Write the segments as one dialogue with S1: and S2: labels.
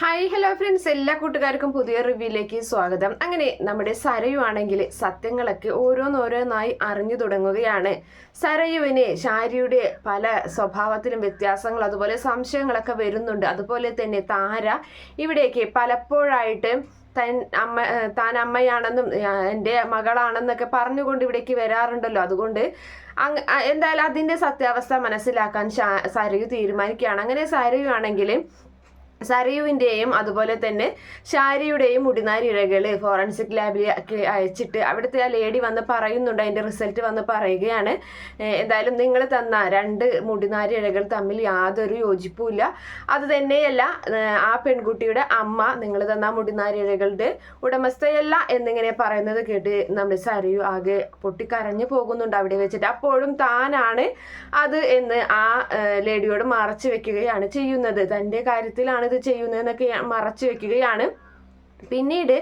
S1: Hi hello friends, എല്ലാ കൂട്ടുകാർക്കും പുതിയ റിവ്യൂയിലേക്ക് സ്വാഗതം. അങ്ങനെ നമ്മുടെ സരയുവാണെങ്കിൽ സത്യങ്ങളൊക്കെ ഓരോന്നോരോന്നായി അറിഞ്ഞു തുടങ്ങുകയാണ്. സരയുവിന് ഷാരിയുടെ പല സ്വഭാവത്തിലും വ്യത്യാസങ്ങൾ അതുപോലെ സംശയങ്ങളൊക്കെ വരുന്നുണ്ട്. അതുപോലെ തന്നെ താര ഇവിടേക്ക് പലപ്പോഴായിട്ട് താൻ അമ്മയാണെന്നും എൻ്റെ മകളാണെന്നൊക്കെ പറഞ്ഞുകൊണ്ട് ഇവിടേക്ക് വരാറുണ്ടല്ലോ. അതുകൊണ്ട് എന്തായാലും അതിൻ്റെ സത്യാവസ്ഥ മനസ്സിലാക്കാൻ സരയു തീരുമാനിക്കുകയാണ്. അങ്ങനെ സരയു ആണെങ്കിൽ സരയുവിൻ്റെയും അതുപോലെ തന്നെ ഷാരിയുടെയും മുടിനാരിഴകൾ ഫോറൻസിക് ലാബിൽ അയച്ചിട്ട് അവിടുത്തെ ആ ലേഡി വന്ന് പറയുന്നുണ്ട്, അതിൻ്റെ റിസൾട്ട് വന്ന് പറയുകയാണ്, എന്തായാലും നിങ്ങൾ തന്ന 2 മുടിനാരിഴകൾ തമ്മിൽ യാതൊരു യോജിപ്പുമില്ല. അത് തന്നെയല്ല ആ പെൺകുട്ടിയുടെ അമ്മ നിങ്ങൾ തന്ന മുടിനാരിഴകളുടെ ഉടമസ്ഥയല്ല എന്നിങ്ങനെ പറയുന്നത് കേട്ട് നമ്മുടെ സരയു ആകെ പൊട്ടിക്കരഞ്ഞു പോകുന്നുണ്ട് അവിടെ വെച്ചിട്ട്. അപ്പോഴും താനാണ് അത് എന്ന് ആ ലേഡിയോട് മറച്ചു വെക്കുകയാണ് ചെയ്യുന്നത്. തൻ്റെ കാര്യത്തിലാണ് ഇത് ചെയ്യുന്നതെന്നൊക്കെ മറച്ചു വെക്കുകയാണ്. പിന്നീട്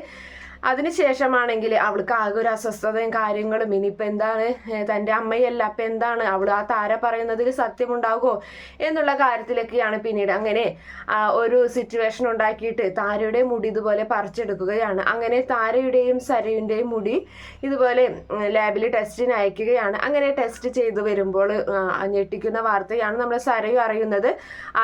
S1: അതിനുശേഷമാണെങ്കിൽ അവൾക്ക് ആകെ ഒരു അസ്വസ്ഥതയും കാര്യങ്ങളും, ഇനിയിപ്പോൾ എന്താണ് തൻ്റെ അമ്മയല്ല അപ്പം എന്താണ് അവൾ ആ താര പറയുന്നതിൽ സത്യമുണ്ടാകുമോ എന്നുള്ള കാര്യത്തിലൊക്കെയാണ്. പിന്നീട് അങ്ങനെ ഒരു സിറ്റുവേഷൻ ഉണ്ടാക്കിയിട്ട് താരയുടെ മുടി ഇതുപോലെ പറിച്ചെടുക്കുകയാണ്. അങ്ങനെ താരയുടെയും സരയുടെയും മുടി ഇതുപോലെ ലാബിൽ ടെസ്റ്റിന് അയക്കുകയാണ്. അങ്ങനെ ടെസ്റ്റ് ചെയ്തു വരുമ്പോൾ ഞെട്ടിക്കുന്ന വാർത്തയാണ് നമ്മൾ സരയു അറിയുന്നത്.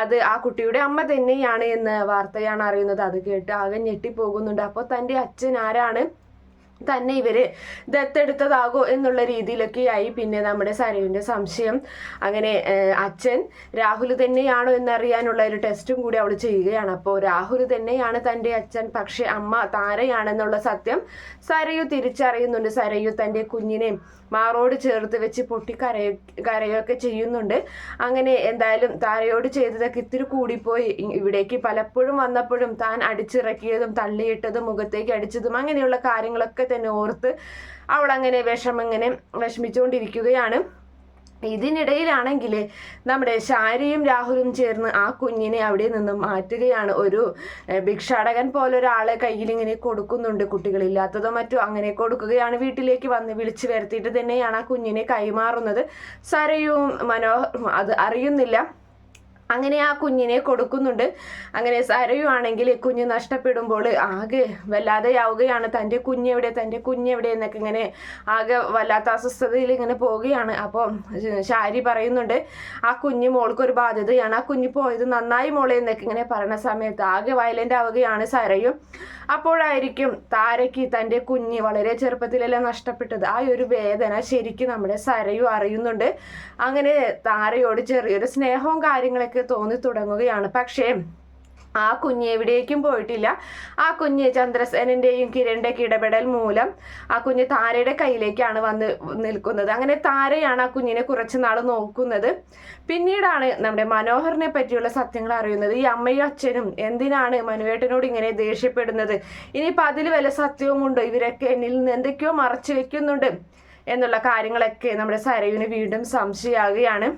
S1: അത് ആ കുട്ടിയുടെ അമ്മ തന്നെയാണ് എന്ന വാർത്തയാണ് അറിയുന്നത്. അത് കേട്ട് ആകെ ഞെട്ടിപ്പോകുന്നുണ്ട്. അപ്പോൾ തൻ്റെ അച്ഛൻ ആരാണ്, തന്നെ ഇവര് ദത്തെടുത്തതാകോ എന്നുള്ള രീതിയിലൊക്കെയായി പിന്നെ നമ്മുടെ സരയുവിൻ്റെ സംശയം. അങ്ങനെ അച്ഛൻ രാഹുൽ തന്നെയാണോ എന്നറിയാനുള്ള ഒരു ടെസ്റ്റും കൂടി അവൾ ചെയ്യുകയാണ്. അപ്പോൾ രാഹുൽ തന്നെയാണ് തൻ്റെ അച്ഛൻ, പക്ഷെ അമ്മ താരയാണെന്നുള്ള സത്യം സരയു തിരിച്ചറിയുന്നുണ്ട്. സരയു തൻ്റെ കുഞ്ഞിനെ മാറോട് ചേർത്ത് വെച്ച് കരയൊക്കെ ചെയ്യുന്നുണ്ട്. അങ്ങനെ എന്തായാലും താരയോട് ചെയ്തതൊക്കെ ഇത്തിരി കൂടിപ്പോയി. ഇവിടേക്ക് പലപ്പോഴും വന്നപ്പോഴും താൻ അടിച്ചിറക്കിയതും തള്ളിയിട്ടതും മുഖത്തേക്ക് അടിച്ചതും അങ്ങനെയുള്ള കാര്യങ്ങളൊക്കെ തന്നെ ഓർത്ത് അവൾ അങ്ങനെ വിഷമിച്ചുകൊണ്ടിരിക്കുകയാണ്. ഇതിനിടയിലാണെങ്കിൽ നമ്മുടെ ഷാരിയും രാഹുലും ചേർന്ന് ആ കുഞ്ഞിനെ അവിടെ നിന്നും മാറ്റുകയാണ്. ഒരു ഭിക്ഷാടകൻ പോലെ ഒരാളെ കയ്യിൽ ഇങ്ങനെ കൊടുക്കുന്നുണ്ട്, കുട്ടികളില്ലാത്തതോ മറ്റോ അങ്ങനെ കൊടുക്കുകയാണ്. വീട്ടിലേക്ക് വന്ന് വിളിച്ചു വരുത്തിയിട്ട് തന്നെയാണ് ആ കുഞ്ഞിനെ കൈമാറുന്നത്. സരയും മനോഹറും അത് അറിയുന്നില്ല. അങ്ങനെ ആ കുഞ്ഞിനെ കൊടുക്കുന്നുണ്ട്. അങ്ങനെ സരയു ആണെങ്കിൽ കുഞ്ഞ് നഷ്ടപ്പെടുമ്പോൾ ആകെ വല്ലാതെയാവുകയാണ്. തൻ്റെ കുഞ്ഞെവിടെ എന്നൊക്കെ ഇങ്ങനെ ആകെ വല്ലാത്ത അസ്വസ്ഥതയിൽ ഇങ്ങനെ പോവുകയാണ്. അപ്പോൾ ഷാരി പറയുന്നുണ്ട്, ആ കുഞ്ഞ് മോൾക്കൊരു ബാധ്യതയാണ്, ആ കുഞ്ഞ് പോയത് നന്നായി മോളെ എന്നൊക്കെ ഇങ്ങനെ പറയുന്ന സമയത്ത് ആകെ വയലൻ്റ് ആവുകയാണ് സരയു. അപ്പോഴായിരിക്കും താരയ്ക്ക് തൻ്റെ കുഞ്ഞ് വളരെ ചെറുപ്പത്തിലെല്ലാം നഷ്ടപ്പെട്ടത്. ആ ഒരു വേദന ശരിക്കും നമ്മുടെ സരയു അറിയുന്നുണ്ട്. അങ്ങനെ താരയോട് ചെറിയൊരു സ്നേഹവും കാര്യങ്ങളൊക്കെ തോന്നി തുടങ്ങുകയാണ്. പക്ഷേ ആ കുഞ്ഞ് എവിടേക്കും പോയിട്ടില്ല. ആ കുഞ്ഞ് ചന്ദ്രസേനൻ്റെയും കിരണിൻ്റെയൊക്കെ ഇടപെടൽ മൂലം ആ കുഞ്ഞ് താരയുടെ കയ്യിലേക്കാണ് വന്ന് നിൽക്കുന്നത്. അങ്ങനെ താരയാണ് ആ കുഞ്ഞിനെ കുറച്ച് നാൾ നോക്കുന്നത്. പിന്നീടാണ് നമ്മുടെ മനോഹറിനെ പറ്റിയുള്ള സത്യങ്ങൾ അറിയുന്നത്. ഈ അമ്മയും അച്ഛനും എന്തിനാണ് മനുവേട്ടനോട് ഇങ്ങനെ ദേഷ്യപ്പെടുന്നത്, ഇനിയിപ്പോൾ അതിൽ വല്ല സത്യവുമുണ്ടോ, ഇവരൊക്കെ എന്നിൽ നിന്ന് എന്തൊക്കെയോ മറച്ചു വെക്കുന്നുണ്ട് എന്നുള്ള കാര്യങ്ങളൊക്കെ നമ്മുടെ സരയുവിന് വീണ്ടും സംശയമാകുകയാണ്.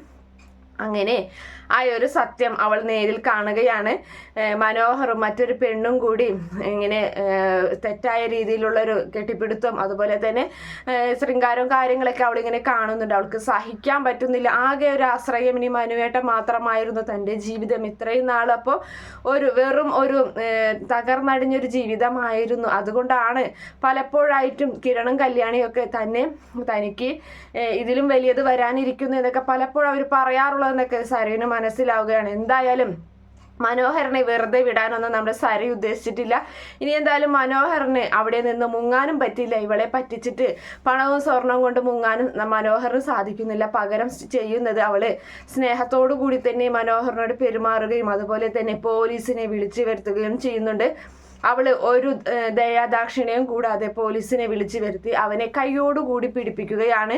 S1: അങ്ങനെ ആ ഒരു സത്യം അവൾ നേരിൽ കാണുകയാണ്. മനോഹറും മറ്റൊരു പെണ്ണും കൂടി ഇങ്ങനെ തെറ്റായ രീതിയിലുള്ളൊരു കെട്ടിപ്പിടുത്തം അതുപോലെ തന്നെ ശൃംഗാരവും കാര്യങ്ങളൊക്കെ അവളിങ്ങനെ കാണുന്നുണ്ട്. അവൾക്ക് സഹിക്കാൻ പറ്റുന്നില്ല. ആകെ ഒരു ആശ്രയം ഇനി മനുവേട്ടൻ മാത്രമായിരുന്നു തൻ്റെ ജീവിതം ഇത്രയും നാൾ. അപ്പോൾ വെറും ഒരു തകർന്നടിഞ്ഞൊരു ജീവിതമായിരുന്നു. അതുകൊണ്ടാണ് പലപ്പോഴായിട്ടും കിരണും കല്യാണിയൊക്കെ തനിക്ക് ഇതിലും വലിയത് വരാനിരിക്കുന്നു എന്നൊക്കെ പലപ്പോഴും അവർ പറയാറുള്ളതെന്നൊക്കെ സരയുന് മനസ്സിലാവുകയാണ്. എന്തായാലും മനോഹരനെ വെറുതെ വിടാനൊന്നും നമ്മുടെ സരയു ഉദ്ദേശിച്ചിട്ടില്ല. ഇനി എന്തായാലും മനോഹറിന് അവിടെ നിന്ന് മുങ്ങാനും പറ്റില്ല. ഇവളെ പറ്റിച്ചിട്ട് പണവും സ്വർണവും കൊണ്ട് മുങ്ങാനും മനോഹറിന് സാധിക്കുന്നില്ല. പകരം ചെയ്യുന്നത് അവള് സ്നേഹത്തോടു കൂടി തന്നെ മനോഹറിനോട് പെരുമാറുകയും അതുപോലെ തന്നെ പോലീസിനെ വിളിച്ചു വരുത്തുകയും ചെയ്യുന്നുണ്ട്. അവള് ഒരു ദയാദാക്ഷിണ്യം കൂടാതെ പോലീസിനെ വിളിച്ചു വരുത്തി അവനെ കൈയോടുകൂടി പിടിപ്പിക്കുകയാണ്.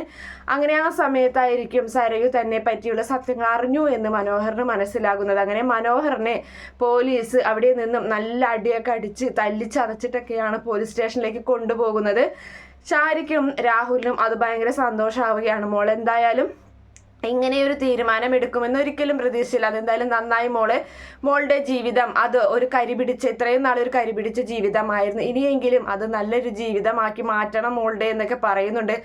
S1: അങ്ങനെ ആ സമയത്തായിരിക്കും സരയു തന്നെ പറ്റിയുള്ള സത്യങ്ങൾ അറിഞ്ഞു എന്ന് മനോഹറിന് മനസ്സിലാകുന്നത്. അങ്ങനെ മനോഹറിനെ പോലീസ് അവിടെ നിന്നും നല്ല അടിയൊക്കെ അടിച്ച് തല്ലിച്ചതച്ചിട്ടൊക്കെയാണ് പോലീസ് സ്റ്റേഷനിലേക്ക് കൊണ്ടുപോകുന്നത്. ഷാരിക്കും രാഹുലിനും അത് ഭയങ്കര സന്തോഷമാവുകയാണ്. മോൾ എന്തായാലും ഇങ്ങനെയൊരു തീരുമാനം എടുക്കുമെന്ന് ഒരിക്കലും പ്രതീക്ഷിച്ചില്ല. അതെന്തായാലും നന്നായി മോളുടെ ജീവിതം അത് ഒരു കരിപിടിച്ച ഇത്രയും നാളൊരു കരിപിടിച്ച ജീവിതമായിരുന്നു, ഇനിയെങ്കിലും അത് നല്ലൊരു ജീവിതമാക്കി മാറ്റണം മോളുടെ എന്നൊക്കെ പറയുന്നുണ്ട്.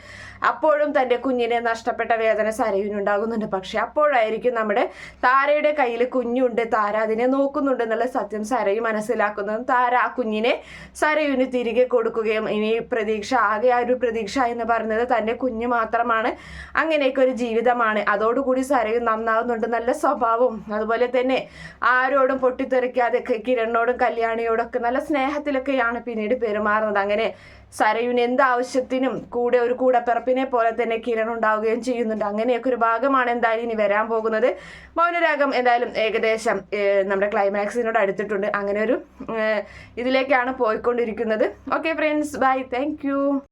S1: അപ്പോഴും തൻ്റെ കുഞ്ഞിനെ നഷ്ടപ്പെട്ട വേദന സരയുനുണ്ടാകുന്നുണ്ട്. പക്ഷെ അപ്പോഴായിരിക്കും നമ്മുടെ താരയുടെ കയ്യിൽ കുഞ്ഞുണ്ട്, താര അതിനെ നോക്കുന്നുണ്ട് എന്നുള്ള സത്യം സരയു മനസ്സിലാക്കുന്നതും താര ആ കുഞ്ഞിനെ സരയുന് തിരികെ കൊടുക്കുകയും ഇനി പ്രതീക്ഷ ആകെ ആ ഒരു പ്രതീക്ഷ എന്ന് പറയുന്നത് തൻ്റെ കുഞ്ഞ് മാത്രമാണ്, അങ്ങനെയൊക്കെ ഒരു ജീവിതമാണ്. അതോടുകൂടി സരയു നന്നാവുന്നുണ്ട്, നല്ല സ്വഭാവവും അതുപോലെ തന്നെ ആരോടും പൊട്ടിത്തെറിക്കാതെ കിരണിനോടും കല്യാണിയോടൊക്കെ നല്ല സ്നേഹത്തിലൊക്കെയാണ് പിന്നീട് പെരുമാറുന്നത്. അങ്ങനെ സരയുന് എന്താവശ്യത്തിനും ഒരു കൂടപ്പിറപ്പിനെ പോലെ തന്നെ കിരൺ ഉണ്ടാവുകയും ചെയ്യുന്നുണ്ട്. അങ്ങനെയൊക്കെ ഒരു ഭാഗമാണ് എന്തായാലും ഇനി വരാൻ പോകുന്നത്. മൗനരാഗം എന്തായാലും ഏകദേശം നമ്മുടെ ക്ലൈമാക്സിനോട് അടുത്തിട്ടുണ്ട്. അങ്ങനെ ഒരു ഇതിലേക്കാണ് പോയിക്കൊണ്ടിരിക്കുന്നത്. Okay friends, by, thank